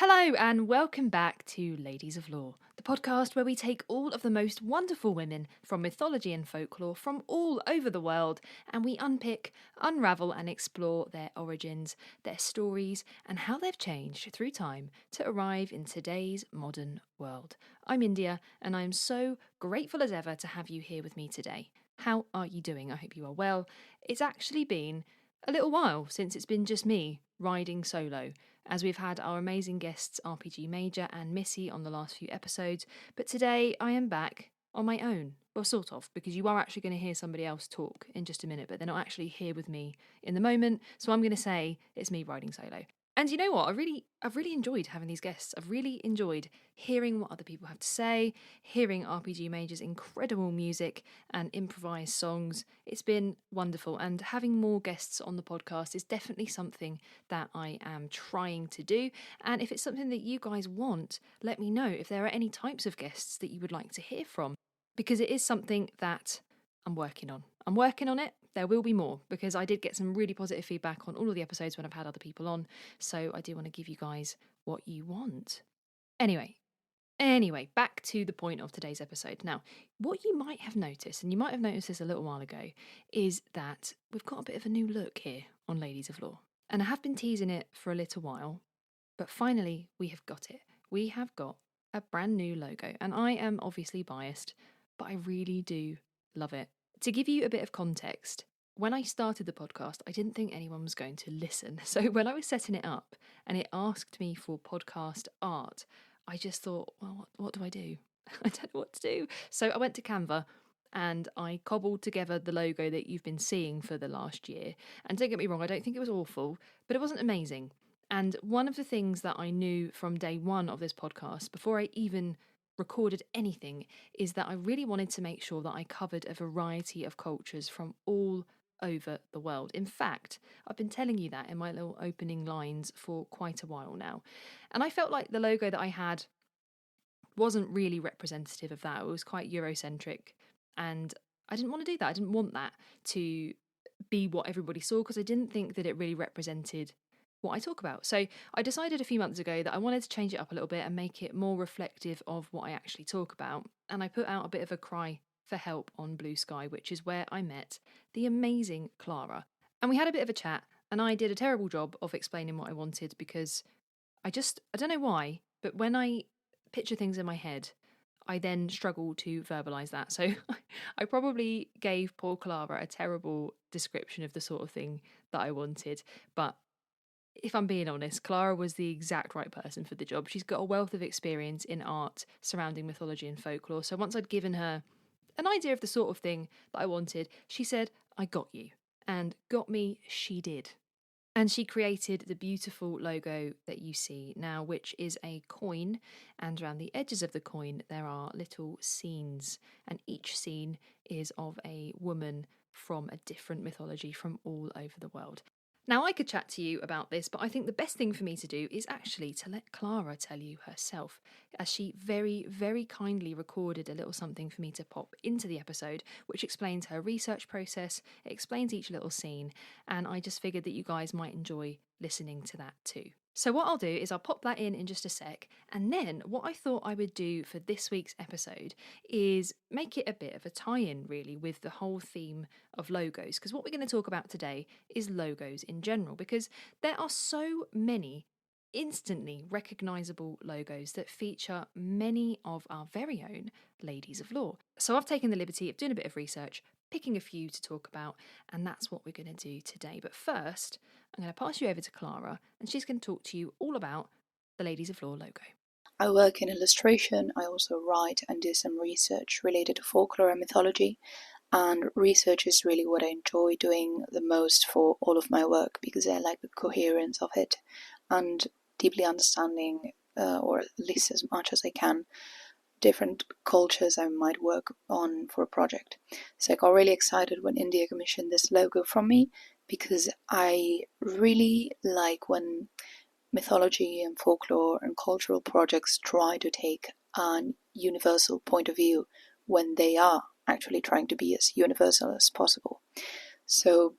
Hello and welcome back to Ladies of Lore, the podcast where we take all of the most wonderful women from mythology and folklore from all over the world and we unpick, unravel and explore their origins, their stories and how they've changed through time to arrive in today's modern world. I'm India and I'm so grateful as ever to have you here with me today. How are you doing? I hope you are well. It's actually been a little while since it's been just me riding solo, as we've had our amazing guests RPG Major and Missy on the last few episodes, but today I am back on my own. Well, sort of, because you are actually going to hear somebody else talk in just a minute, but they're not actually here with me in the moment, so I'm going to say it's me riding solo. And you know what? I've really enjoyed having these guests. I've really enjoyed hearing what other people have to say, hearing RPG Major's incredible music and improvised songs. It's been wonderful, and having more guests on the podcast is definitely something that I am trying to do. And if it's something that you guys want, let me know if there are any types of guests that you would like to hear from, because it is something that I'm working on. I'm working on it. There will be more, because I did get some really positive feedback on all of the episodes when I've had other people on, so I do want to give you guys what you want. Anyway, back to the point of today's episode. Now, what you might have noticed, and you might have noticed this a little while ago, is that we've got a bit of a new look here on Ladies of Lore. And I have been teasing it for a little while, but finally we have got it. We have got a brand new logo, and I am obviously biased, but I really do love it. To give you a bit of context, when I started the podcast, I didn't think anyone was going to listen. So when I was setting it up and it asked me for podcast art, I just thought, well, what do I do? I don't know what to do. So I went to Canva and I cobbled together the logo that you've been seeing for the last year. And don't get me wrong, I don't think it was awful, but it wasn't amazing. And one of the things that I knew from day one of this podcast, before I even recorded anything, is that I really wanted to make sure that I covered a variety of cultures from all over the world. In fact, I've been telling you that in my little opening lines for quite a while now. And I felt like the logo that I had wasn't really representative of that. It was quite Eurocentric. And I didn't want to do that. I didn't want that to be what everybody saw, because I didn't think that it really represented what I talk about. So I decided a few months ago that I wanted to change it up a little bit and make it more reflective of what I actually talk about. And I put out a bit of a cry for help on Bluesky, which is where I met the amazing Clara. And we had a bit of a chat, and I did a terrible job of explaining what I wanted, because I don't know why, but when I picture things in my head, I then struggle to verbalise that. So I probably gave poor Clara a terrible description of the sort of thing that I wanted. But if I'm being honest, Clara was the exact right person for the job. She's got a wealth of experience in art surrounding mythology and folklore. So once I'd given her an idea of the sort of thing that I wanted, she said, I got you. And got me, she did. And she created the beautiful logo that you see now, which is a coin. And around the edges of the coin, there are little scenes. And each scene is of a woman from a different mythology from all over the world. Now, I could chat to you about this, but I think the best thing for me to do is actually to let Clara tell you herself, as she very, very kindly recorded a little something for me to pop into the episode, which explains her research process, it explains each little scene, and I just figured that you guys might enjoy listening to that too. So what I'll do is I'll pop that in just a sec, and then what I thought I would do for this week's episode is make it a bit of a tie-in, really, with the whole theme of logos, because what we're going to talk about today is logos in general, because there are so many instantly recognisable logos that feature many of our very own Ladies of Lore. So I've taken the liberty of doing a bit of research, picking a few to talk about, and that's what we're going to do today. But first, I'm going to pass you over to Clara, and she's going to talk to you all about the Ladies of Lore logo. I work in illustration. I also write and do some research related to folklore and mythology. And research is really what I enjoy doing the most for all of my work, because I like the coherence of it and deeply understanding, or at least as much as I can, different cultures I might work on for a project. So I got really excited when India commissioned this logo from me, because I really like when mythology and folklore and cultural projects try to take a universal point of view when they are actually trying to be as universal as possible. So,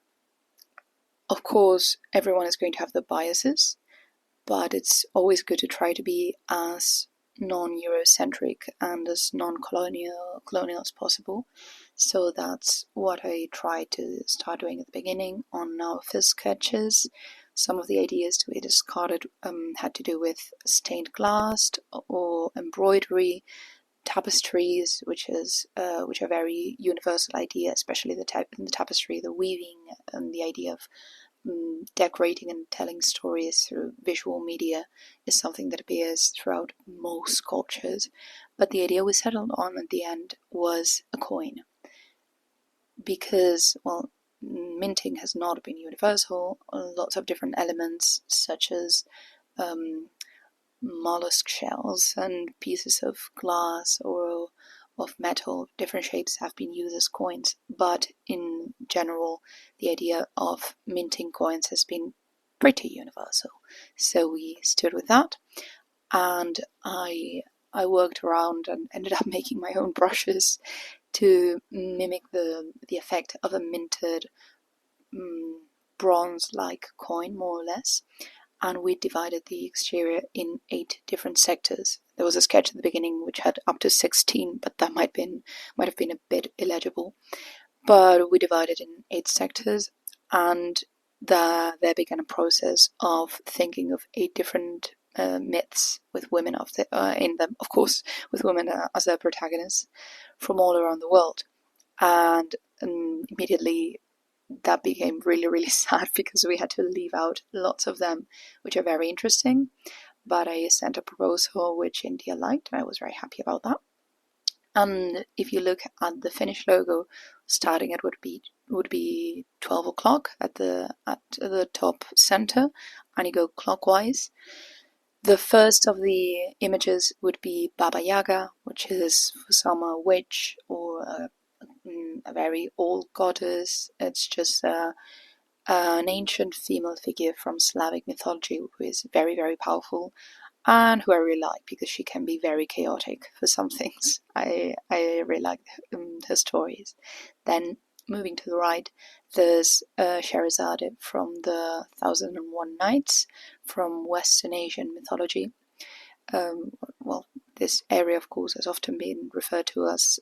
of course, everyone is going to have their biases, but it's always good to try to be as non-Eurocentric and as non-colonial as possible. So that's what I tried to start doing at the beginning on our first sketches. Some of the ideas we discarded had to do with stained glass or embroidery, tapestries, which are very universal idea, especially the tapestry, the weaving, and the idea of decorating and telling stories through visual media is something that appears throughout most cultures. But the idea we settled on at the end was a coin, because, well, minting has not been universal. Lots of different elements, such as mollusk shells and pieces of glass or of metal, different shapes, have been used as coins, but in general the idea of minting coins has been pretty universal. So we stood with that, and I worked around and ended up making my own brushes to mimic the effect of a minted bronze-like coin, more or less. And we divided the exterior in 8 different sectors. There was a sketch at the beginning which had up to 16, but that might have been a bit illegible. But we divided in 8 sectors, and there began a process of thinking of 8 different myths with women in them, of course, with women as their protagonists from all around the world. And immediately that became really, really sad, because we had to leave out lots of them, which are very interesting. But I sent a proposal which India liked, and I was very happy about that. And if you look at the finished logo, starting it would be 12 o'clock at the top center, and you go clockwise. The first of the images would be Baba Yaga, which is for some a witch or a very old goddess. It's just an ancient female figure from Slavic mythology who is very, very powerful, and who I really like because she can be very chaotic for some things. I really like her stories. Then moving to the right, there's Sherazade from the 1001 Nights from Western Asian mythology. Well, this area, of course, has often been referred to as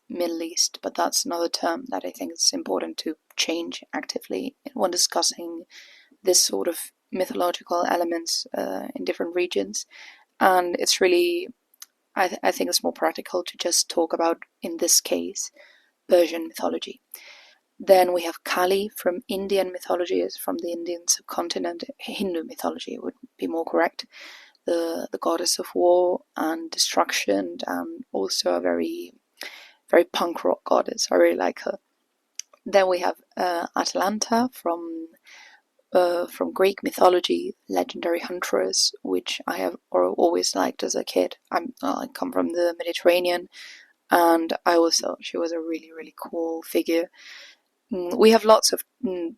Middle East, but that's another term that I think is important to change actively when discussing this sort of mythological elements in different regions. And it's really, I think it's more practical to just talk about, in this case, Persian mythology. Then we have Kali from Indian mythology, is from the Indian subcontinent. Hindu mythology would be more correct. The goddess of war and destruction, and also a very, very punk rock goddess. I really like her. Then we have Atalanta from Greek mythology, legendary huntress, which I have always liked as a kid. I come from the Mediterranean, and I always thought she was a really, really cool figure. We have lots of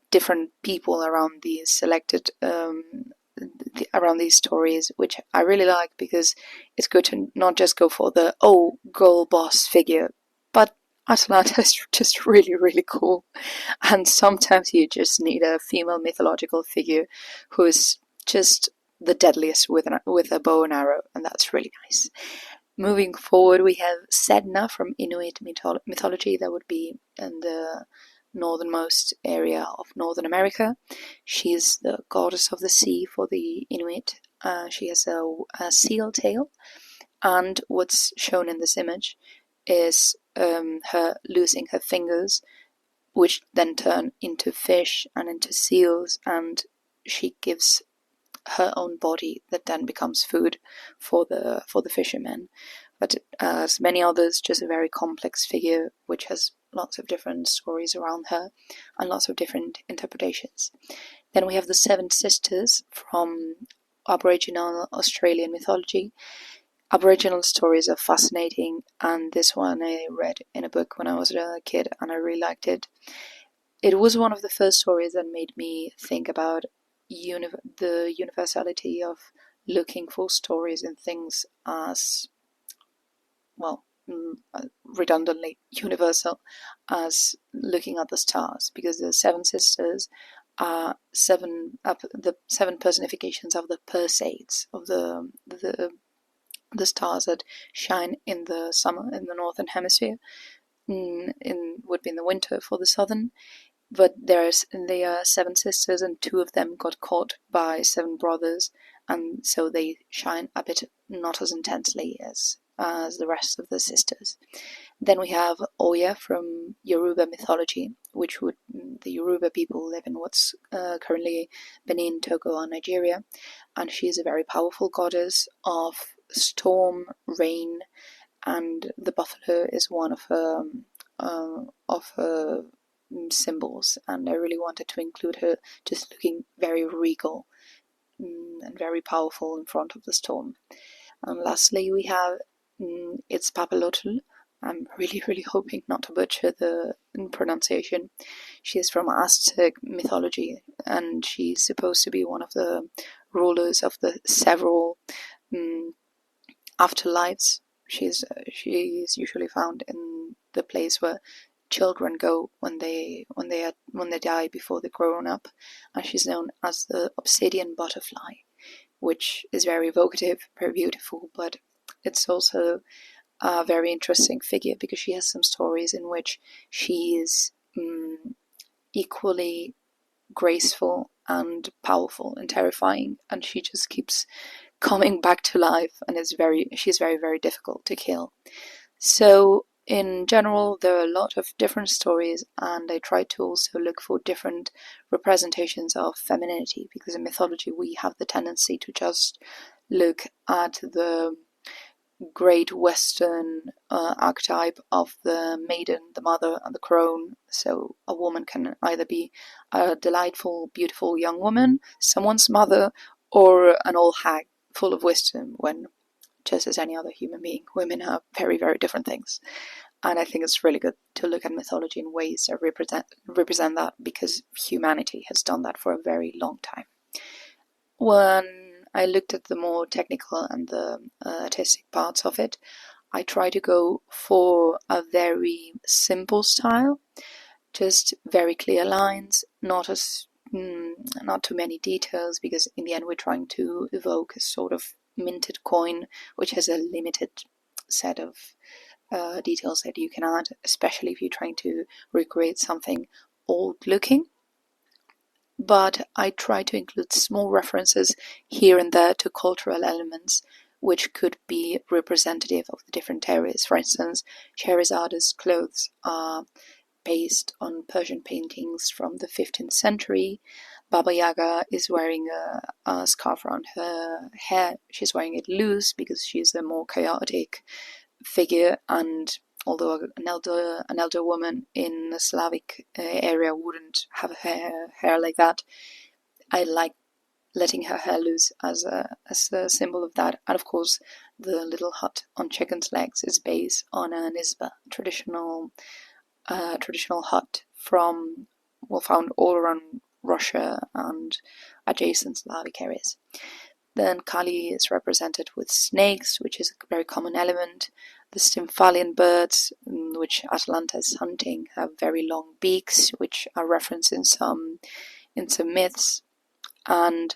different people around these selected around these stories, which I really like, because it's good to not just go for the girl boss figure, but Atalanta is just really, really cool. And sometimes you just need a female mythological figure who is just the deadliest with a bow and arrow, and that's really nice. Moving forward, we have Sedna from Inuit mythology. That would be in the northernmost area of Northern America. She is the goddess of the sea for the Inuit. She has a seal tail, and what's shown in this image is her losing her fingers, which then turn into fish and into seals, and she gives her own body that then becomes food for the fishermen. But as many others, just a very complex figure which has lots of different stories around her and lots of different interpretations. Then we have the Seven Sisters from Aboriginal Australian mythology. Aboriginal stories are fascinating, and this one I read in a book when I was a kid, and I really liked it. It was one of the first stories that made me think about the universality of looking for stories and things as, well, redundantly universal as looking at the stars, because the Seven Sisters the 7 personifications of the Perseids, of the stars that shine in the summer in the northern hemisphere. Would be in the winter for the southern. But they are 7 sisters, and 2 of them got caught by 7 brothers, and so they shine a bit not as intensely as the rest of the sisters. Then we have Oya from Yoruba mythology, which would the Yoruba people live in what's currently Benin, Togo, and Nigeria, and she is a very powerful goddess of storm, rain, and the buffalo is one of her symbols, and I really wanted to include her just looking very regal and very powerful in front of the storm. And lastly, we have it's Papalotl. I'm really hoping not to butcher the pronunciation. She is from Aztec mythology, and she's supposed to be one of the rulers of the several afterlives. She's usually found in the place where children go when they die before they're grown up, and she's known as the obsidian butterfly, which is very evocative, very beautiful, but it's also a very interesting figure because she has some stories in which she is equally graceful and powerful and terrifying, and she just keeps coming back to life, and she's very difficult to kill. So in general, there are a lot of different stories, and I try to also look for different representations of femininity, because in mythology we have the tendency to just look at the great Western archetype of the maiden, the mother, and the crone. So a woman can either be a delightful, beautiful young woman, someone's mother, or an old hag full of wisdom, when just as any other human being, women are very different things. And I think it's really good to look at mythology in ways that represent that, because humanity has done that for a very long time. When I looked at the more technical and the artistic parts of it, I try to go for a very simple style, just very clear lines, not too many details, because in the end we're trying to evoke a sort of minted coin which has a limited set of details that you can add, especially if you're trying to recreate something old looking. But I try to include small references here and there to cultural elements which could be representative of the different areas. For instance, Shahrazad's clothes are based on Persian paintings from the 15th century. Baba Yaga is wearing a scarf around her hair. She's wearing it loose because she's a more chaotic figure, and although an elder woman in the Slavic area wouldn't have hair like that, I like letting her hair loose as a symbol of that. And of course, the little hut on chicken's legs is based on a nisba, traditional hut found all around Russia and adjacent Slavic areas. Then Kali is represented with snakes, which is a very common element. The Stymphalian birds, which Atalanta is hunting, have very long beaks, which are referenced in some myths and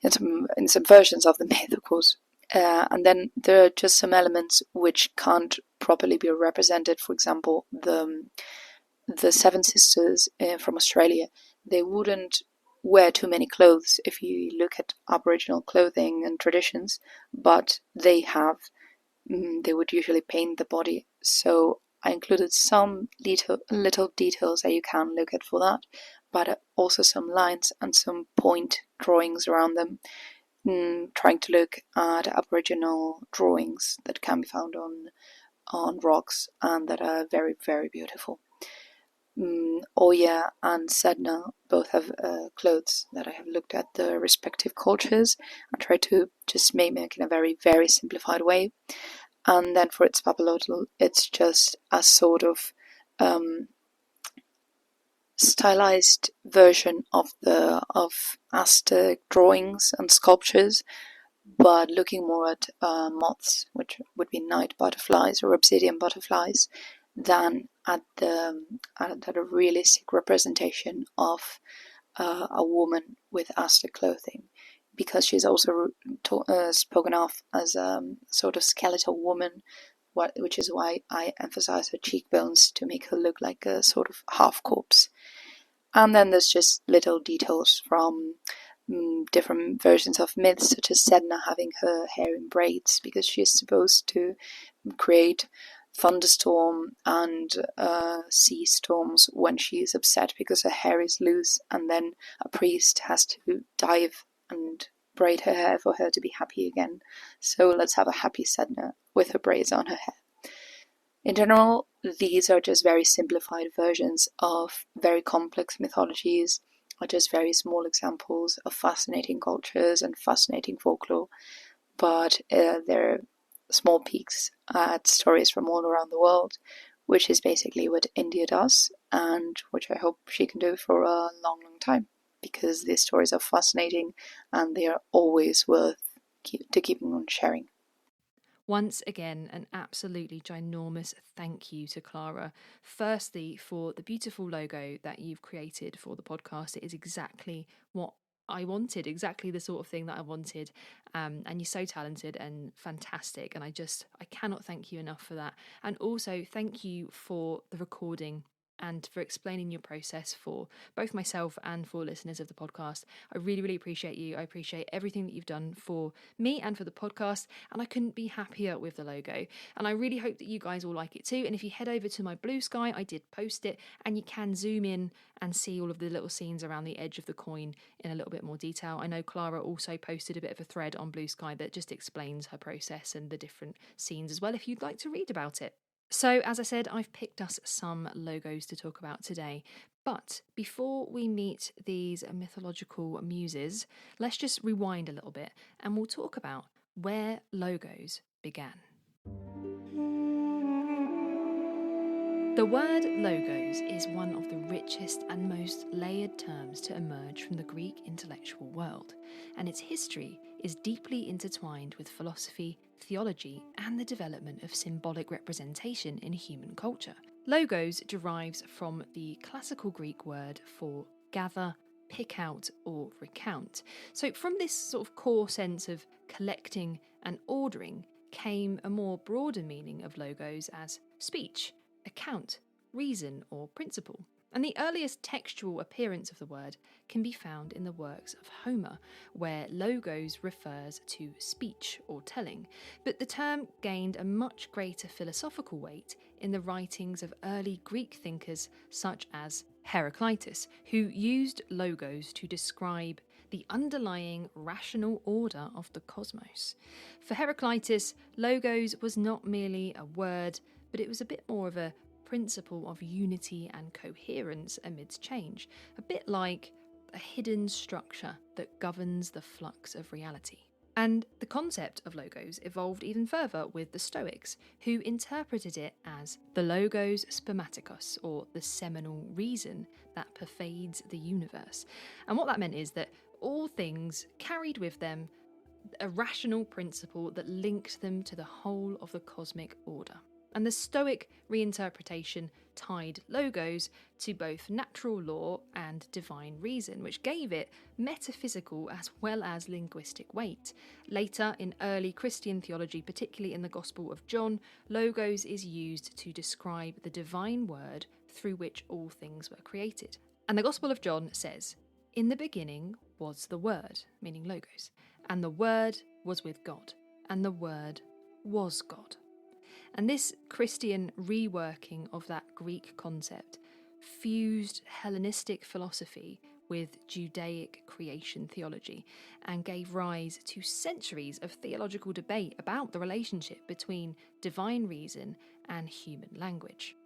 in some versions of the myth, of course. And then there are just some elements which can't properly be represented. For example, the 7 sisters from Australia, they wouldn't wear too many clothes if you look at Aboriginal clothing and traditions, but they would usually paint the body. So I included some little details that you can look at for that, but also some lines and some point drawings around them, trying to look at Aboriginal drawings that can be found on rocks and that are very beautiful. Oya and Sedna both have clothes that I have looked at the respective cultures and tried to just make in a very simplified way. And then for its Papalotl, it's just a sort of stylized version of Aztec drawings and sculptures, but looking more at moths, which would be night butterflies or obsidian butterflies, than at a realistic representation of a woman with Aztec clothing, because she's also spoken of as a sort of skeletal woman, which is why I emphasize her cheekbones to make her look like a sort of half corpse. And then there's just little details from different versions of myths, such as Sedna having her hair in braids because she's supposed to create thunderstorm and sea storms when she is upset because her hair is loose, and then a priest has to dive and braid her hair for her to be happy again. So let's have a happy Sedna with her braids on her hair. In general, these are just very simplified versions of very complex mythologies, or just very small examples of fascinating cultures and fascinating folklore, but they're small peeks at stories from all around the world, which is basically what India does, and which I hope she can do for a long, long time, because these stories are fascinating and they are always worth keeping on sharing. Once again, an absolutely ginormous thank you to Clara. Firstly, for the beautiful logo that you've created for the podcast. It is exactly what I wanted, exactly the sort of thing that I wanted. And you're so talented and fantastic. And I cannot thank you enough for that. And also, thank you for the recording and for explaining your process for both myself and for listeners of the podcast. I really, really appreciate you. I appreciate everything that you've done for me and for the podcast, and I couldn't be happier with the logo. And I really hope that you guys all like it too. And if you head over to my Bluesky, I did post it, and you can zoom in and see all of the little scenes around the edge of the coin in a little bit more detail. I know Clara also posted a bit of a thread on Bluesky that just explains her process and the different scenes as well, if you'd like to read about it. So, as I said, I've picked us some logos to talk about today. But before we meet these mythological muses, let's just rewind a little bit and we'll talk about where logos began. The word logos is one of the richest and most layered terms to emerge from the Greek intellectual world, and its history is deeply intertwined with philosophy, theology, and the development of symbolic representation in human culture. Logos derives from the classical Greek word for gather, pick out, or recount. So, from this sort of core sense of collecting and ordering came a more broader meaning of logos as speech, account, reason, or principle. And the earliest textual appearance of the word can be found in the works of Homer, where logos refers to speech or telling, but the term gained a much greater philosophical weight in the writings of early Greek thinkers such as Heraclitus, who used logos to describe the underlying rational order of the cosmos. For Heraclitus, logos was not merely a word, but it was a bit more of a principle of unity and coherence amidst change, a bit like a hidden structure that governs the flux of reality. And the concept of logos evolved even further with the Stoics, who interpreted it as the logos spermatikos, or the seminal reason that pervades the universe. And what that meant is that all things carried with them a rational principle that linked them to the whole of the cosmic order. And the Stoic reinterpretation tied logos to both natural law and divine reason, which gave it metaphysical as well as linguistic weight. Later, in early Christian theology, particularly in the Gospel of John, logos is used to describe the divine word through which all things were created. And the Gospel of John says, "In the beginning was the Word," meaning logos, "and the Word was with God, and the Word was God." And this Christian reworking of that Greek concept fused Hellenistic philosophy with Judaic creation theology and gave rise to centuries of theological debate about the relationship between divine reason and human language.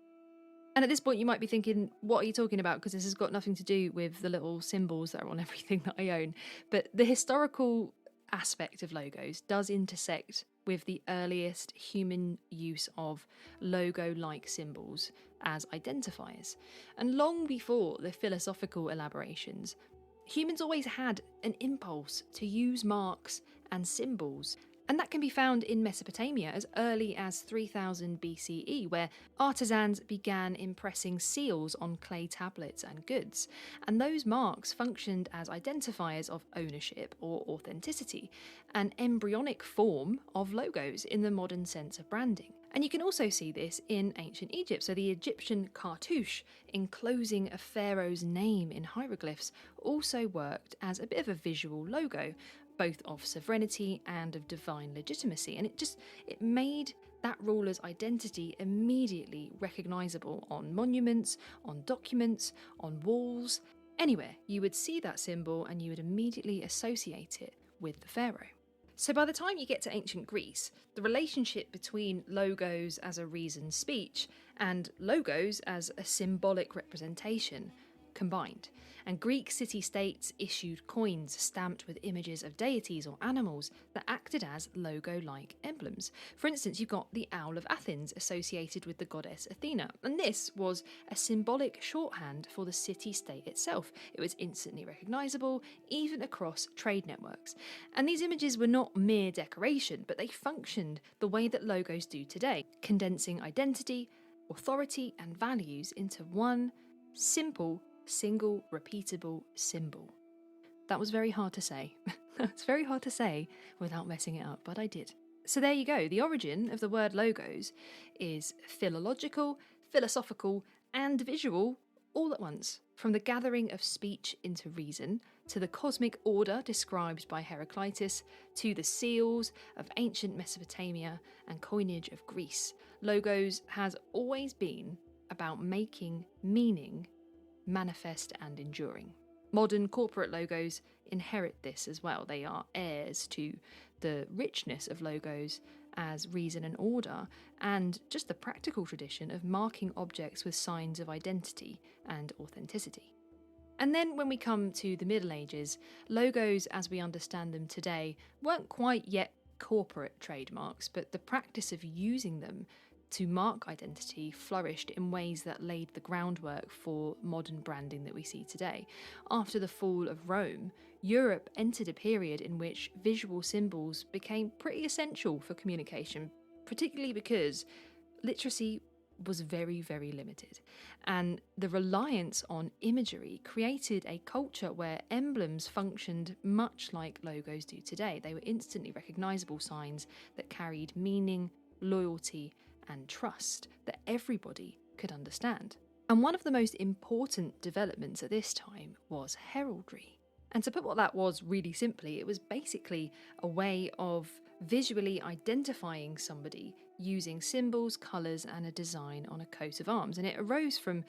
And at this point, you might be thinking, what are you talking about? Because this has got nothing to do with the little symbols that are on everything that I own. But the historical aspect of logos does intersect with the earliest human use of logo-like symbols as identifiers. And long before the philosophical elaborations, humans always had an impulse to use marks and symbols And that can be found in Mesopotamia as early as 3000 BCE, where artisans began impressing seals on clay tablets and goods. And those marks functioned as identifiers of ownership or authenticity, an embryonic form of logos in the modern sense of branding. And you can also see this in ancient Egypt. So the Egyptian cartouche, enclosing a pharaoh's name in hieroglyphs, also worked as a bit of a visual logo, both of sovereignty and of divine legitimacy. And it made that ruler's identity immediately recognisable on monuments, on documents, on walls. Anywhere you would see that symbol and you would immediately associate it with the pharaoh. So by the time you get to ancient Greece, the relationship between logos as a reasoned speech and logos as a symbolic representation combined. And Greek city-states issued coins stamped with images of deities or animals that acted as logo-like emblems. For instance, you've got the Owl of Athens associated with the goddess Athena, and this was a symbolic shorthand for the city-state itself. It was instantly recognisable, even across trade networks. And these images were not mere decoration, but they functioned the way that logos do today, condensing identity, authority, and values into one simple, single, repeatable symbol. That was very hard to say. It's very hard to say without messing it up, but I did. So there you go. The origin of the word logos is philological, philosophical, and visual all at once. From the gathering of speech into reason, to the cosmic order described by Heraclitus, to the seals of ancient Mesopotamia and coinage of Greece, logos has always been about making meaning manifest and enduring. Modern corporate logos inherit this as well. They are heirs to the richness of logos as reason and order, and just the practical tradition of marking objects with signs of identity and authenticity. And then when we come to the Middle Ages, logos as we understand them today weren't quite yet corporate trademarks, but the practice of using them to mark identity flourished in ways that laid the groundwork for modern branding that we see today. After the fall of Rome, Europe entered a period in which visual symbols became pretty essential for communication, particularly because literacy was very, very limited. And the reliance on imagery created a culture where emblems functioned much like logos do today. They were instantly recognisable signs that carried meaning, loyalty, and trust that everybody could understand. And one of the most important developments at this time was heraldry. And to put what that was really simply, it was basically a way of visually identifying somebody using symbols, colours, and a design on a coat of arms. And it arose from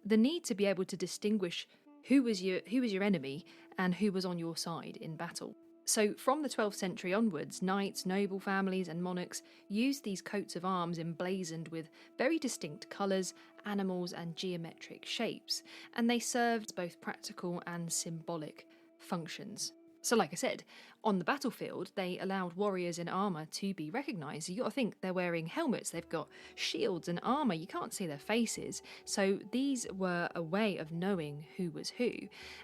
the need to be able to distinguish who was your enemy and who was on your side in battle. So from the 12th century onwards, knights, noble families and monarchs used these coats of arms emblazoned with very distinct colours, animals and geometric shapes, and they served both practical and symbolic functions. So like I said, on the battlefield, they allowed warriors in armour to be recognised. You've got to think they're wearing helmets, they've got shields and armour, you can't see their faces. So these were a way of knowing who was who.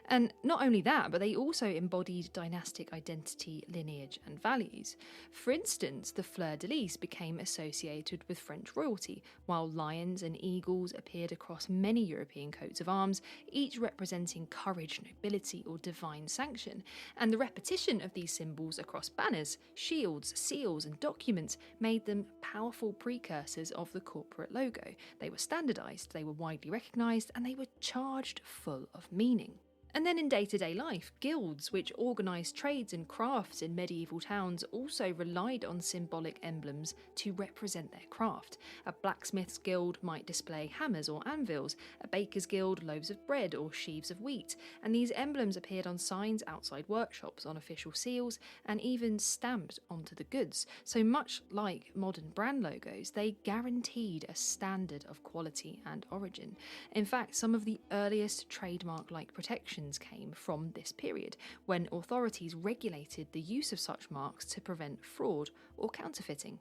And not only that, but they also embodied dynastic identity, lineage and values. For instance, the fleur-de-lis became associated with French royalty, while lions and eagles appeared across many European coats of arms, each representing courage, nobility or divine sanction. And the repetition of these symbols across banners, shields, seals and documents made them powerful precursors of the corporate logo. They were standardised, they were widely recognised, and they were charged full of meaning. And then in day-to-day life, guilds which organised trades and crafts in medieval towns also relied on symbolic emblems to represent their craft. A blacksmith's guild might display hammers or anvils, a baker's guild loaves of bread or sheaves of wheat, and these emblems appeared on signs outside workshops, on official seals, and even stamped onto the goods. So much like modern brand logos, they guaranteed a standard of quality and origin. In fact, some of the earliest trademark-like protections came from this period, when authorities regulated the use of such marks to prevent fraud or counterfeiting.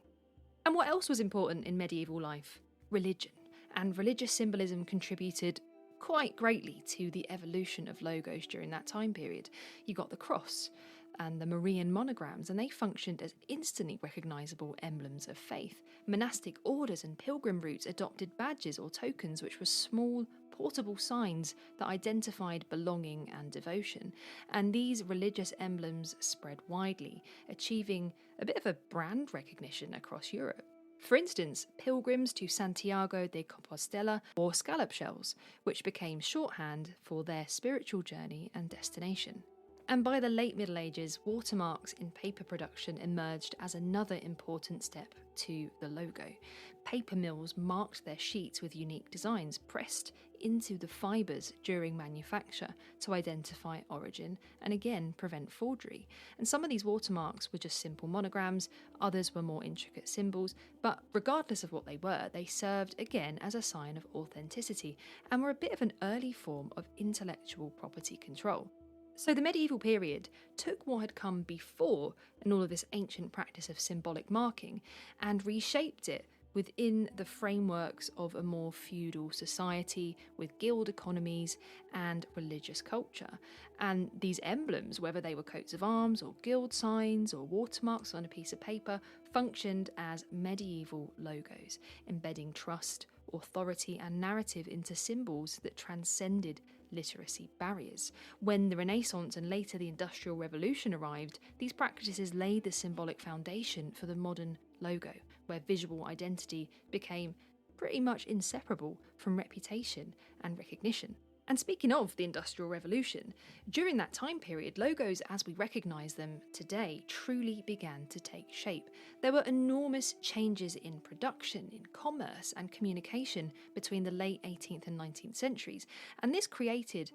And what else was important in medieval life? Religion. And religious symbolism contributed quite greatly to the evolution of logos during that time period. You got the cross, and the Marian monograms, and they functioned as instantly recognisable emblems of faith. Monastic orders and pilgrim routes adopted badges or tokens which were small, portable signs that identified belonging and devotion, and these religious emblems spread widely, achieving a bit of a brand recognition across Europe. For instance, pilgrims to Santiago de Compostela wore scallop shells, which became shorthand for their spiritual journey and destination. And by the late Middle Ages, watermarks in paper production emerged as another important step to the logo. Paper mills marked their sheets with unique designs pressed into the fibres during manufacture to identify origin and again prevent forgery. And some of these watermarks were just simple monograms, others were more intricate symbols, but regardless of what they were, they served again as a sign of authenticity and were a bit of an early form of intellectual property control. So the medieval period took what had come before and all of this ancient practice of symbolic marking and reshaped it within the frameworks of a more feudal society with guild economies and religious culture. And these emblems, whether they were coats of arms or guild signs or watermarks on a piece of paper, functioned as medieval logos, embedding trust, authority and narrative into symbols that transcended literacy barriers. When the Renaissance and later the Industrial Revolution arrived, these practices laid the symbolic foundation for the modern logo, where visual identity became pretty much inseparable from reputation and recognition. And speaking of the Industrial Revolution, during that time period, logos as we recognise them today truly began to take shape. There were enormous changes in production, in commerce and communication between the late 18th and 19th centuries, and this created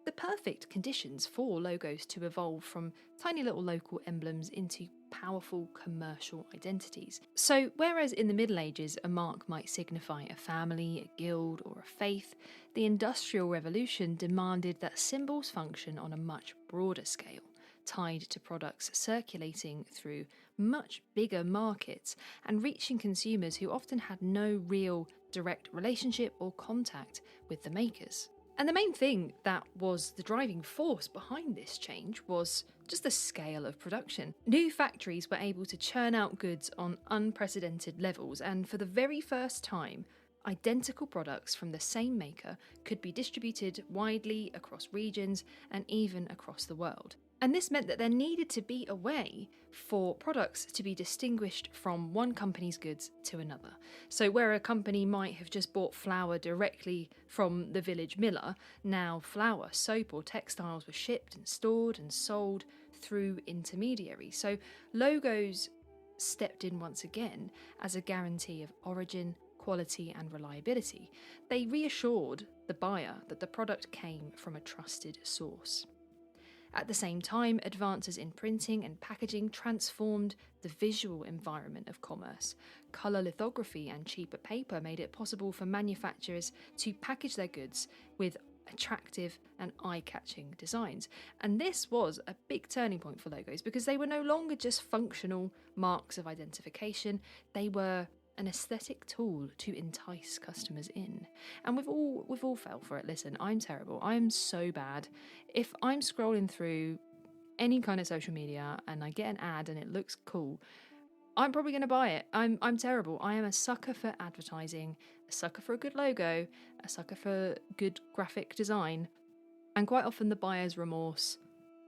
the perfect conditions for logos to evolve from tiny little local emblems into powerful commercial identities. So, whereas in the Middle Ages a mark might signify a family, a guild, or a faith, the Industrial Revolution demanded that symbols function on a much broader scale, tied to products circulating through much bigger markets and reaching consumers who often had no real direct relationship or contact with the makers. And the main thing that was the driving force behind this change was just the scale of production. New factories were able to churn out goods on unprecedented levels, and for the very first time, identical products from the same maker could be distributed widely across regions and even across the world. And this meant that there needed to be a way for products to be distinguished from one company's goods to another. So where a company might have just bought flour directly from the village miller, now flour, soap or textiles were shipped and stored and sold through intermediaries. So logos stepped in once again as a guarantee of origin, quality and reliability. They reassured the buyer that the product came from a trusted source. At the same time, advances in printing and packaging transformed the visual environment of commerce. Colour lithography and cheaper paper made it possible for manufacturers to package their goods with attractive and eye-catching designs. And this was a big turning point for logos because they were no longer just functional marks of identification, they were an aesthetic tool to entice customers in. And we've all fell for it. Listen, I'm terrible. I'm so bad. If I'm scrolling through any kind of social media and I get an ad and it looks cool, I'm probably going to buy it. I'm terrible. I am a sucker for advertising, a sucker for a good logo, a sucker for good graphic design, and quite often the buyer's remorse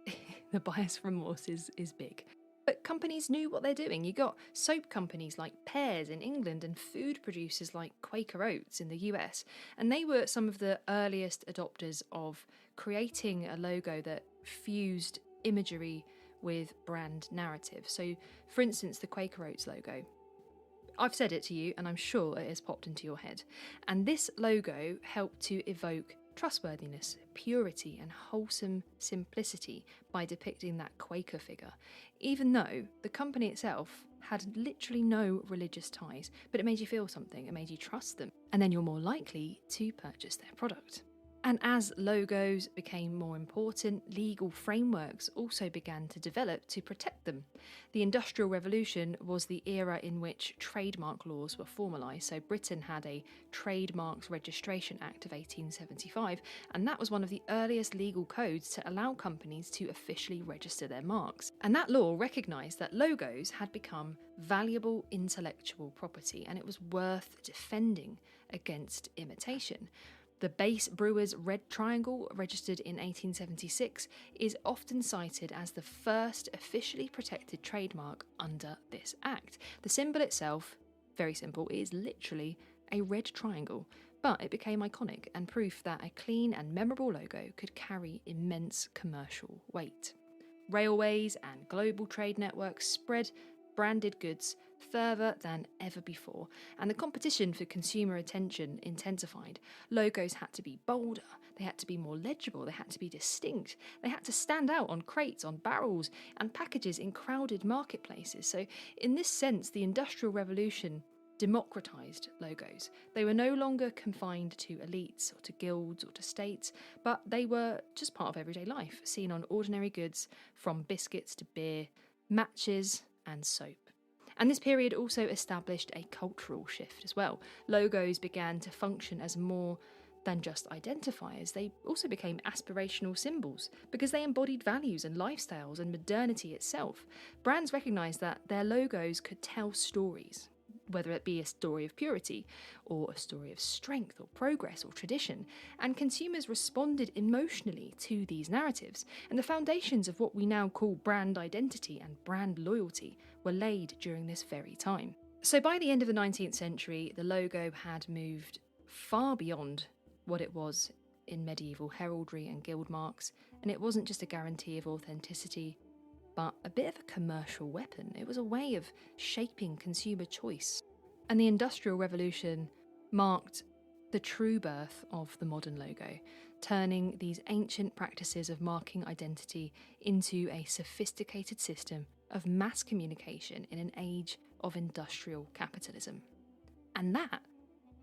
is big. But companies knew what they're doing. You got soap companies like Pears in England and food producers like Quaker Oats in the US. And they were some of the earliest adopters of creating a logo that fused imagery with brand narrative. So, for instance, the Quaker Oats logo. I've said it to you and I'm sure it has popped into your head. And this logo helped to evoke trustworthiness, purity and wholesome simplicity by depicting that Quaker figure, even though the company itself had literally no religious ties, but it made you feel something, it made you trust them, and then you're more likely to purchase their product. And as logos became more important, legal frameworks also began to develop to protect them. The Industrial Revolution was the era in which trademark laws were formalised. So Britain had a Trademarks Registration Act of 1875, and that was one of the earliest legal codes to allow companies to officially register their marks. And that law recognised that logos had become valuable intellectual property, and it was worth defending against imitation. The Base Brewer's Red Triangle, registered in 1876, is often cited as the first officially protected trademark under this act. The symbol itself, very simple, is literally a red triangle, but it became iconic and proof that a clean and memorable logo could carry immense commercial weight. Railways and global trade networks spread branded goods further than ever before, and the competition for consumer attention intensified. Logos had to be bolder, they had to be more legible, they had to be distinct, they had to stand out on crates, on barrels, and packages in crowded marketplaces. So, in this sense, the Industrial Revolution democratised logos. They were no longer confined to elites or to guilds or to states, but they were just part of everyday life, seen on ordinary goods from biscuits to beer, matches, and soap. And this period also established a cultural shift as well. Logos began to function as more than just identifiers. They also became aspirational symbols because they embodied values and lifestyles and modernity itself. Brands recognised that their logos could tell stories, whether it be a story of purity or a story of strength or progress or tradition, and consumers responded emotionally to these narratives, and the foundations of what we now call brand identity and brand loyalty were laid during this very time. So by the end of the 19th century, the logo had moved far beyond what it was in medieval heraldry and guild marks, and it wasn't just a guarantee of authenticity, but a bit of a commercial weapon. It was a way of shaping consumer choice. And the Industrial Revolution marked the true birth of the modern logo, turning these ancient practices of marking identity into a sophisticated system of mass communication in an age of industrial capitalism. And that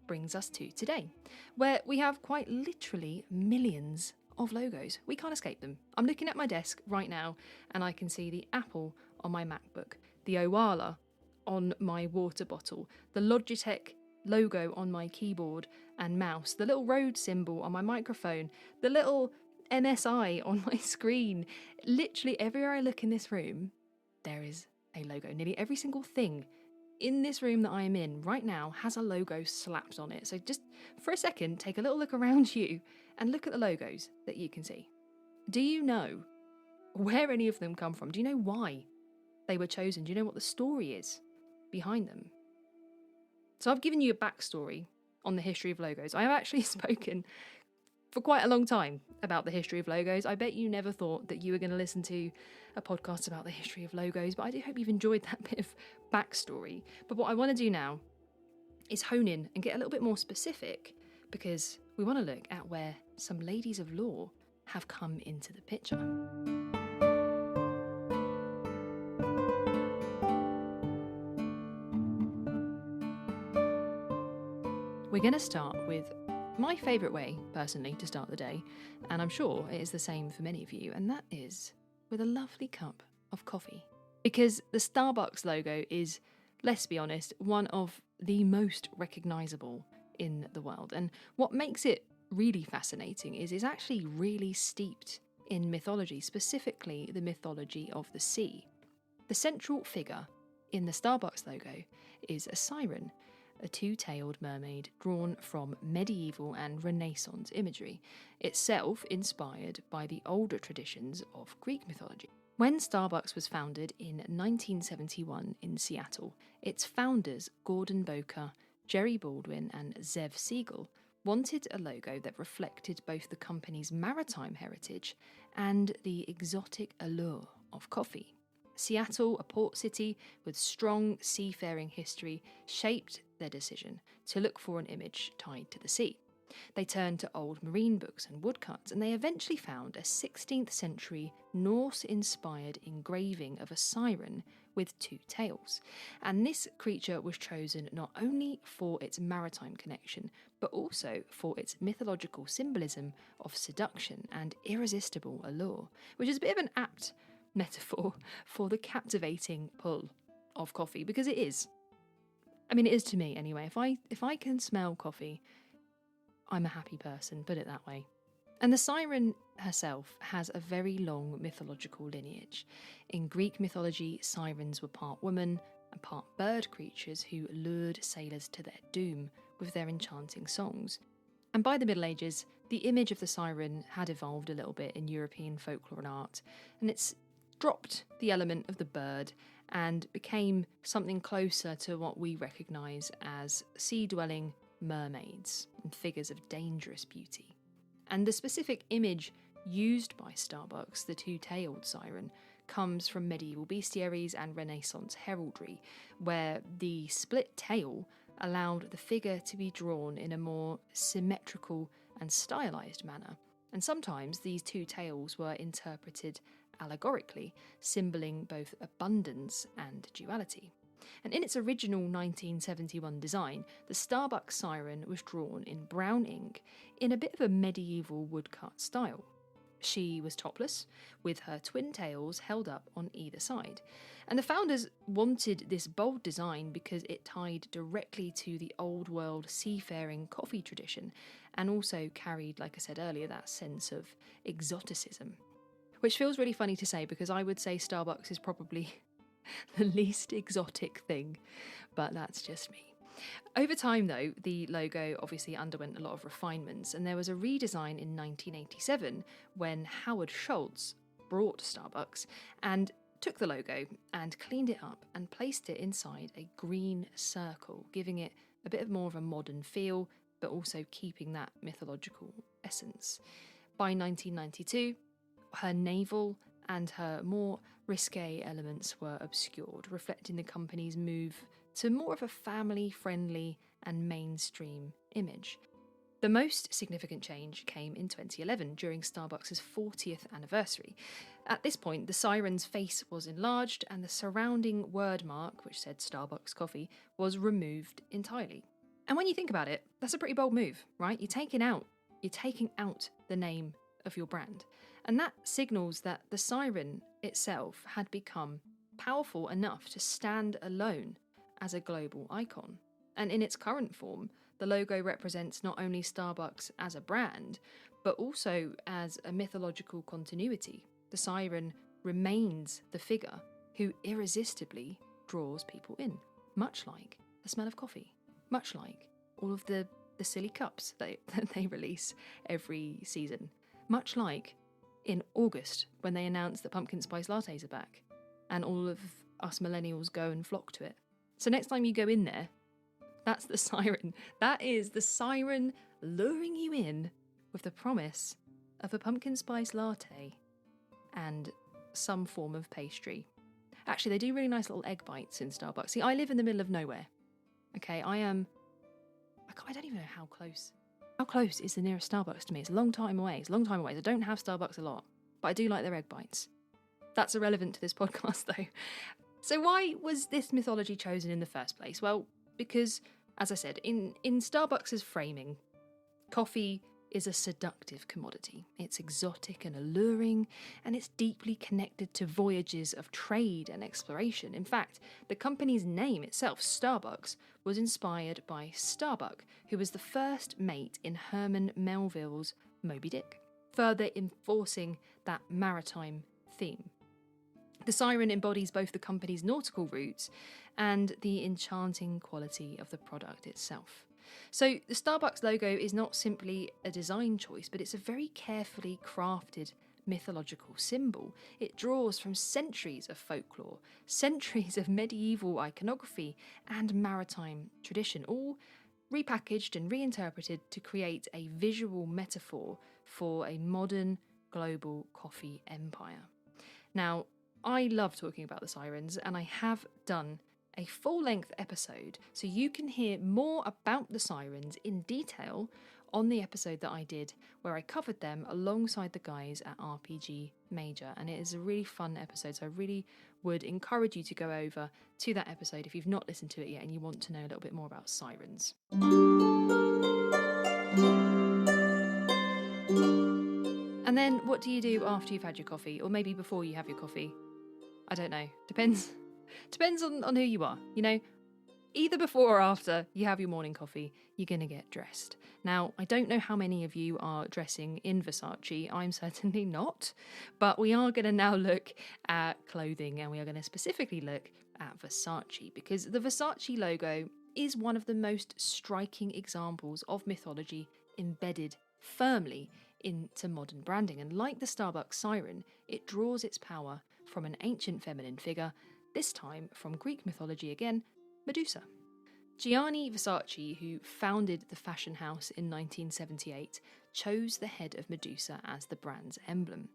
brings us to today, where we have quite literally millions of logos. We can't escape them. I'm looking at my desk right now and I can see the apple on my MacBook, the Oala on my water bottle, the Logitech logo on my keyboard and mouse, the little road symbol on my microphone, the little MSI on my screen. Literally everywhere I look in this room, there is a logo. Nearly every single thing in this room that I am in right now has a logo slapped on it. So just for a second, take a little look around you and look at the logos that you can see. Do you know where any of them come from? Do you know why they were chosen? Do you know what the story is behind them? So I've given you a backstory on the history of logos. I have actually spoken for quite a long time about the history of logos. I bet you never thought that you were going to listen to a podcast about the history of logos, but I do hope you've enjoyed that bit of backstory. But what I want to do now is hone in and get a little bit more specific, because we want to look at where some ladies of law have come into the picture. We're going to start with my favourite way, personally, to start the day, and I'm sure it is the same for many of you, and that is with a lovely cup of coffee. Because the Starbucks logo is, let's be honest, one of the most recognisable in the world. And what makes it really fascinating is it's actually really steeped in mythology, specifically the mythology of the sea. The central figure in the Starbucks logo is a siren, a two-tailed mermaid drawn from medieval and Renaissance imagery, itself inspired by the older traditions of Greek mythology. When Starbucks was founded in 1971 in Seattle, its founders, Gordon Boker, Jerry Baldwin and Zev Siegel, wanted a logo that reflected both the company's maritime heritage and the exotic allure of coffee. Seattle, a port city with strong seafaring history, shaped their decision to look for an image tied to the sea. They turned to old marine books and woodcuts, and they eventually found a 16th century Norse-inspired engraving of a siren with two tails. And this creature was chosen not only for its maritime connection, but also for its mythological symbolism of seduction and irresistible allure, which is a bit of an apt metaphor for the captivating pull of coffee, because it is. I mean, it is to me anyway. If I can smell coffee, I'm a happy person, put it that way. And the siren herself has a very long mythological lineage. In Greek mythology, sirens were part woman and part bird creatures who lured sailors to their doom with their enchanting songs. And by the Middle Ages, the image of the siren had evolved a little bit in European folklore and art, and it's dropped the element of the bird and became something closer to what we recognise as sea-dwelling mermaids and figures of dangerous beauty. And the specific image used by Starbucks, the two-tailed siren, comes from medieval bestiaries and Renaissance heraldry, where the split tail allowed the figure to be drawn in a more symmetrical and stylised manner. And sometimes these two tails were interpreted allegorically, symboling both abundance and duality. And in its original 1971 design, the Starbucks siren was drawn in brown ink in a bit of a medieval woodcut style. She was topless, with her twin tails held up on either side. And the founders wanted this bold design because it tied directly to the old world seafaring coffee tradition and also carried, like I said earlier, that sense of exoticism. Which feels really funny to say because I would say Starbucks is probably the least exotic thing, but that's just me. Over time, though, the logo obviously underwent a lot of refinements, and there was a redesign in 1987 when Howard Schultz brought Starbucks and took the logo and cleaned it up and placed it inside a green circle, giving it a bit more of a modern feel, but also keeping that mythological essence. By 1992, her navel and her more risque elements were obscured, reflecting the company's move to more of a family-friendly and mainstream image. The most significant change came in 2011 during Starbucks' 40th anniversary. At this point, the siren's face was enlarged and the surrounding wordmark, which said Starbucks Coffee, was removed entirely. And when you think about it, that's a pretty bold move, right? You're taking out the name of your brand. And that signals that the siren itself had become powerful enough to stand alone as a global icon. And in its current form, the logo represents not only Starbucks as a brand, but also as a mythological continuity. The siren remains the figure who irresistibly draws people in, much like the smell of coffee, much like all of the silly cups that they release every season, much like in August when they announce that pumpkin spice lattes are back and all of us millennials go and flock to it. So next time you go in there, that's the siren. That is the siren luring you in with the promise of a pumpkin spice latte and some form of pastry. Actually, they do really nice little egg bites in Starbucks. See, I live in the middle of nowhere. Okay, I don't even know how close. How close is the nearest Starbucks to me? It's a long time away. I don't have Starbucks a lot, but I do like their egg bites. That's irrelevant to this podcast, though. So why was this mythology chosen in the first place? Well, because, as I said, in Starbucks' framing, coffee is a seductive commodity. It's exotic and alluring, and it's deeply connected to voyages of trade and exploration. In fact, the company's name itself, Starbucks, was inspired by Starbuck, who was the first mate in Herman Melville's Moby Dick, further enforcing that maritime theme. The siren embodies both the company's nautical roots and the enchanting quality of the product itself. So the Starbucks logo is not simply a design choice, but it's a very carefully crafted mythological symbol. It draws from centuries of folklore, centuries of medieval iconography and maritime tradition, all repackaged and reinterpreted to create a visual metaphor for a modern global coffee empire. Now, I love talking about the sirens, and I have done a full-length episode so you can hear more about the sirens in detail on the episode that I did where I covered them alongside the guys at RPG Major, and it is a really fun episode, so I really would encourage you to go over to that episode if you've not listened to it yet and you want to know a little bit more about sirens. And then what do you do after you've had your coffee, or maybe before you have your coffee? I don't know. Depends on who you are, you know? Either before or after you have your morning coffee, you're going to get dressed. Now, I don't know how many of you are dressing in Versace. I'm certainly not. But we are going to now look at clothing, and we are going to specifically look at Versace, because the Versace logo is one of the most striking examples of mythology embedded firmly into modern branding. And like the Starbucks siren, it draws its power from an ancient feminine figure, this time from Greek mythology again, Medusa. Gianni Versace, who founded the fashion house in 1978, chose the head of Medusa as the brand's emblem.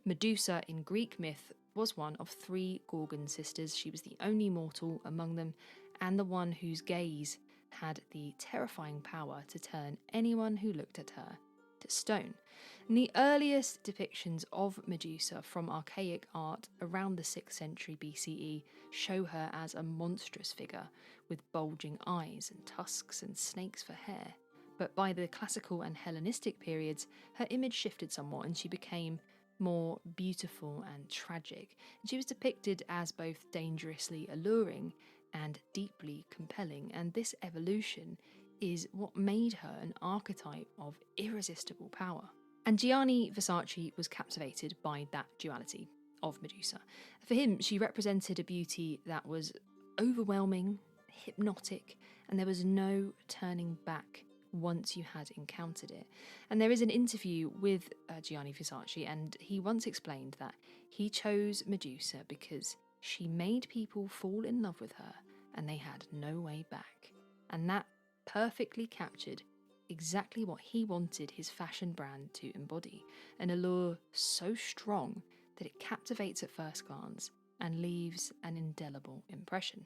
Medusa in Greek myth was one of 3 Gorgon sisters. She was the only mortal among them, and the one whose gaze had the terrifying power to turn anyone who looked at her to stone. And the earliest depictions of Medusa from archaic art around the 6th century BCE show her as a monstrous figure with bulging eyes and tusks and snakes for hair. But by the classical and Hellenistic periods, her image shifted somewhat and she became more beautiful and tragic. And she was depicted as both dangerously alluring and deeply compelling, and this evolution is what made her an archetype of irresistible power. And Gianni Versace was captivated by that duality of Medusa. For him, she represented a beauty that was overwhelming, hypnotic, and there was no turning back once you had encountered it. And there is an interview with Gianni Versace, and he once explained that he chose Medusa because she made people fall in love with her and they had no way back. And that perfectly captured exactly what he wanted his fashion brand to embody, an allure so strong that it captivates at first glance and leaves an indelible impression.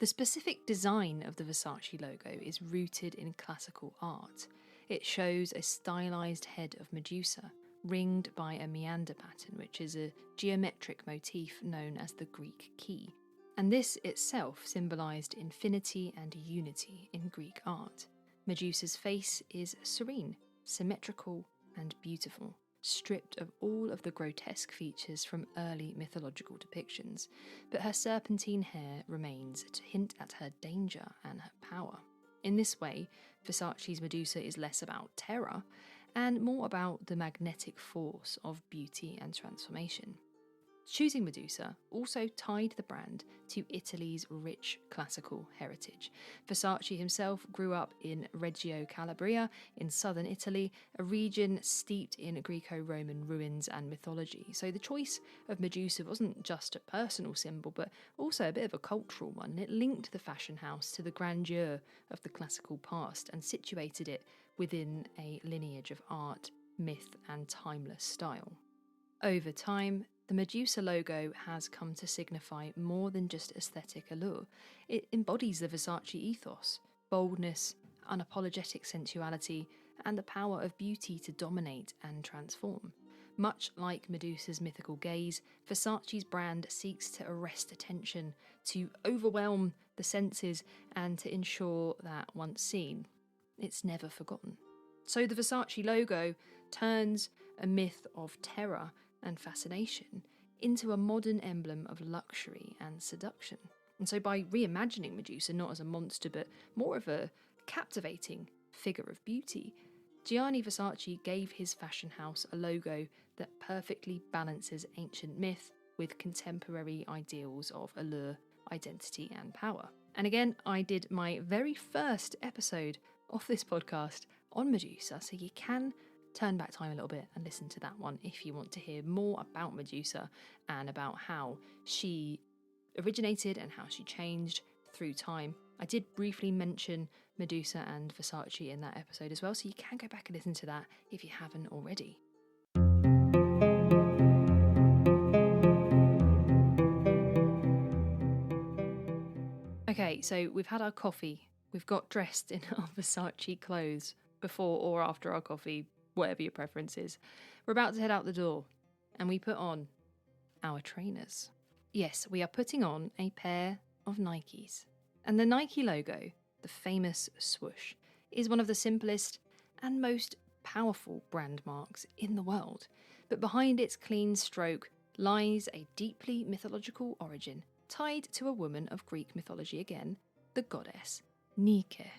The specific design of the Versace logo is rooted in classical art. It shows a stylized head of Medusa, ringed by a meander pattern, which is a geometric motif known as the Greek key. And this itself symbolized infinity and unity in Greek art. Medusa's face is serene, symmetrical, and beautiful, stripped of all of the grotesque features from early mythological depictions, but her serpentine hair remains to hint at her danger and her power. In this way, Versace's Medusa is less about terror and more about the magnetic force of beauty and transformation. Choosing Medusa also tied the brand to Italy's rich classical heritage. Versace himself grew up in Reggio Calabria in southern Italy, a region steeped in Greco-Roman ruins and mythology. So the choice of Medusa wasn't just a personal symbol, but also a bit of a cultural one. It linked the fashion house to the grandeur of the classical past and situated it within a lineage of art, myth, and timeless style. Over time, the Medusa logo has come to signify more than just aesthetic allure. It embodies the Versace ethos, boldness, unapologetic sensuality, and the power of beauty to dominate and transform. Much like Medusa's mythical gaze, Versace's brand seeks to arrest attention, to overwhelm the senses, and to ensure that once seen, it's never forgotten. So the Versace logo turns a myth of terror and fascination into a modern emblem of luxury and seduction. And so by reimagining Medusa not as a monster but more of a captivating figure of beauty, Gianni Versace gave his fashion house a logo that perfectly balances ancient myth with contemporary ideals of allure, identity, and power. And again, I did my very first episode of this podcast on Medusa, so you can turn back time a little bit and listen to that one if you want to hear more about Medusa and about how she originated and how she changed through time. I did briefly mention Medusa and Versace in that episode as well, so you can go back and listen to that if you haven't already. Okay, so we've had our coffee, we've got dressed in our Versace clothes. before or after our coffee, whatever your preference is. We're about to head out the door, and we put on our trainers. Yes, we are putting on a pair of Nikes. And the Nike logo, the famous swoosh, is one of the simplest and most powerful brand marks in the world. But behind its clean stroke lies a deeply mythological origin, tied to a woman of Greek mythology again, the goddess Nike.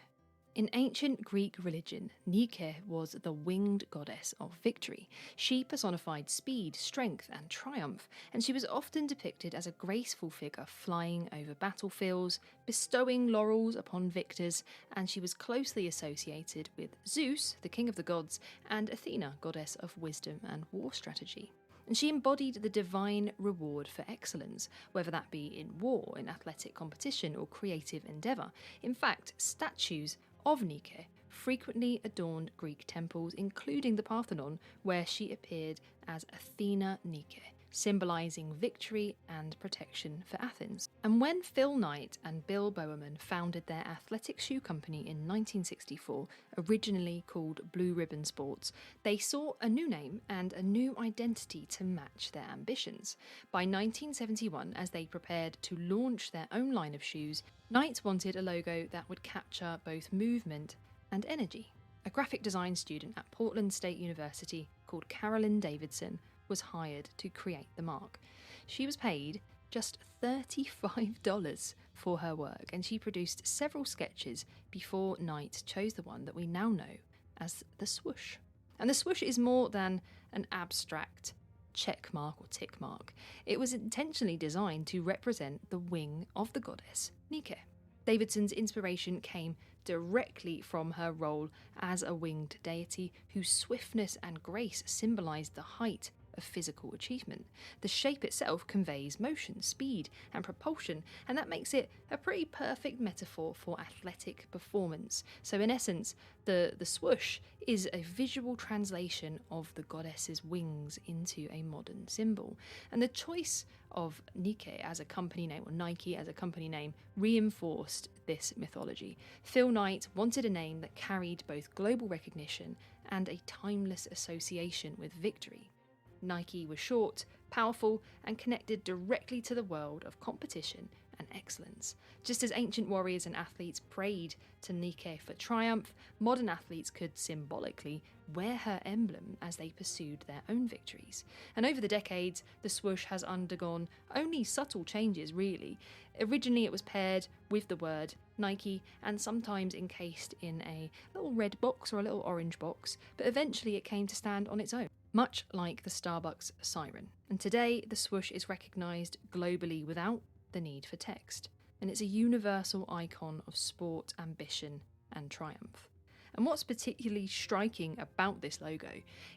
In ancient Greek religion, Nike was the winged goddess of victory. She personified speed, strength, and triumph, and she was often depicted as a graceful figure flying over battlefields, bestowing laurels upon victors, and she was closely associated with Zeus, the king of the gods, and Athena, goddess of wisdom and war strategy. And she embodied the divine reward for excellence, whether that be in war, in athletic competition, or creative endeavour. In fact, statues of Nike frequently adorned Greek temples, including the Parthenon, where she appeared as Athena Nike, symbolising victory and protection for Athens. And when Phil Knight and Bill Bowerman founded their athletic shoe company in 1964, originally called Blue Ribbon Sports, they saw a new name and a new identity to match their ambitions. By 1971, as they prepared to launch their own line of shoes, Knight wanted a logo that would capture both movement and energy. A graphic design student at Portland State University called Carolyn Davidson was hired to create the mark. She was paid just $35 for her work, and she produced several sketches before Knight chose the one that we now know as the swoosh. And the swoosh is more than an abstract check mark or tick mark. It was intentionally designed to represent the wing of the goddess Nike. Davidson's inspiration came directly from her role as a winged deity whose swiftness and grace symbolised the height of physical achievement. The shape itself conveys motion, speed, and propulsion, and that makes it a pretty perfect metaphor for athletic performance. So in essence, the swoosh is a visual translation of the goddess's wings into a modern symbol. And the choice of Nike as a company name, or Nike as a company name, reinforced this mythology. Phil Knight wanted a name that carried both global recognition and a timeless association with victory. Nike was short, powerful, and connected directly to the world of competition and excellence. Just as ancient warriors and athletes prayed to Nike for triumph, modern athletes could symbolically wear her emblem as they pursued their own victories. And over the decades, the swoosh has undergone only subtle changes, really. Originally, it was paired with the word Nike and sometimes encased in a little red box or a little orange box, but eventually it came to stand on its own, much like the Starbucks siren. And today, the swoosh is recognised globally without the need for text, and it's a universal icon of sport, ambition, and triumph. And what's particularly striking about this logo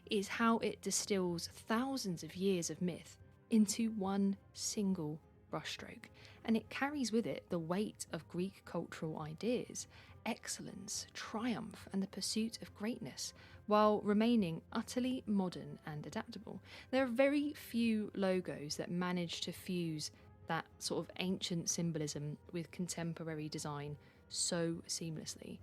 is how it distills thousands of years of myth into one single brushstroke, and it carries with it the weight of Greek cultural ideas, excellence, triumph, and the pursuit of greatness, while remaining utterly modern and adaptable. There are very few logos that manage to fuse that sort of ancient symbolism with contemporary design so seamlessly.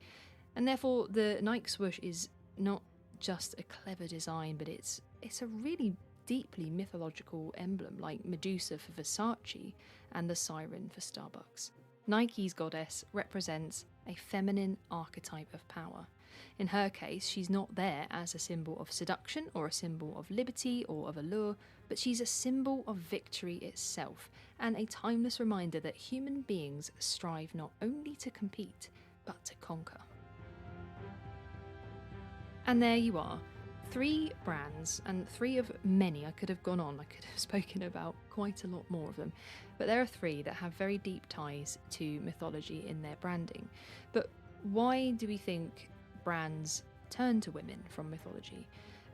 And therefore, the Nike swoosh is not just a clever design, but it's a really deeply mythological emblem, like Medusa for Versace and the siren for Starbucks. Nike's goddess represents a feminine archetype of power. In her case, she's not there as a symbol of seduction or a symbol of liberty or of allure, but she's a symbol of victory itself, and a timeless reminder that human beings strive not only to compete, but to conquer. And there you are. 3 brands, and 3 of many. I could have gone on, I could have spoken about quite a lot more of them, but there are 3 that have very deep ties to mythology in their branding. But why do we think brands turn to women from mythology?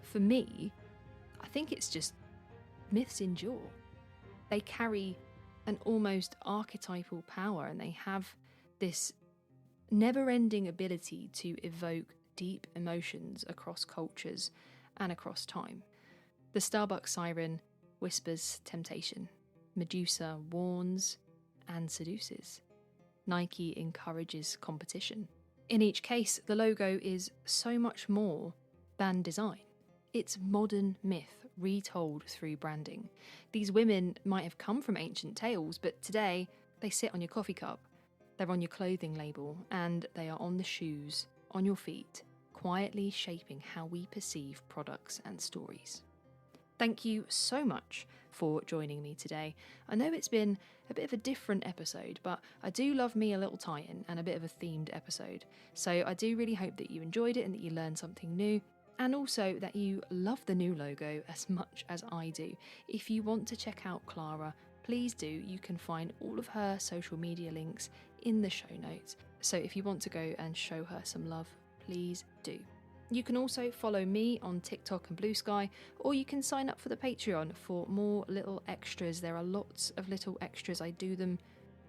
For me, I think it's just myths endure. They carry an almost archetypal power, and they have this never-ending ability to evoke deep emotions across cultures and across time. The Starbucks siren whispers temptation. Medusa warns and seduces. Nike encourages competition. In each case, the logo is so much more than design. It's modern myth retold through branding. These women might have come from ancient tales, but today they sit on your coffee cup, they're on your clothing label, and they are on the shoes, on your feet, quietly shaping how we perceive products and stories. Thank you so much for joining me today. I know it's been a bit of a different episode, but I do love me a little tie-in and a bit of a themed episode. So I do really hope that you enjoyed it and that you learned something new, and also that you love the new logo as much as I do. If you want to check out Clara, please do. You can find all of her social media links in the show notes. So if you want to go and show her some love, please do. You can also follow me on TikTok and Bluesky, or you can sign up for the Patreon for more little extras. There are lots of little extras. I do them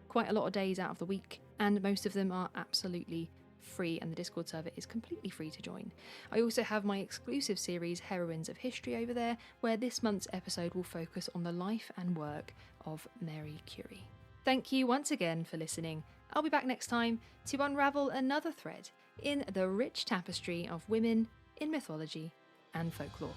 quite a lot of days out of the week, and most of them are absolutely free, and the Discord server is completely free to join. I also have my exclusive series Heroines of History over there, where this month's episode will focus on the life and work of Mary Curie. Thank you once again for listening. I'll be back next time to unravel another thread in the rich tapestry of women in mythology and folklore.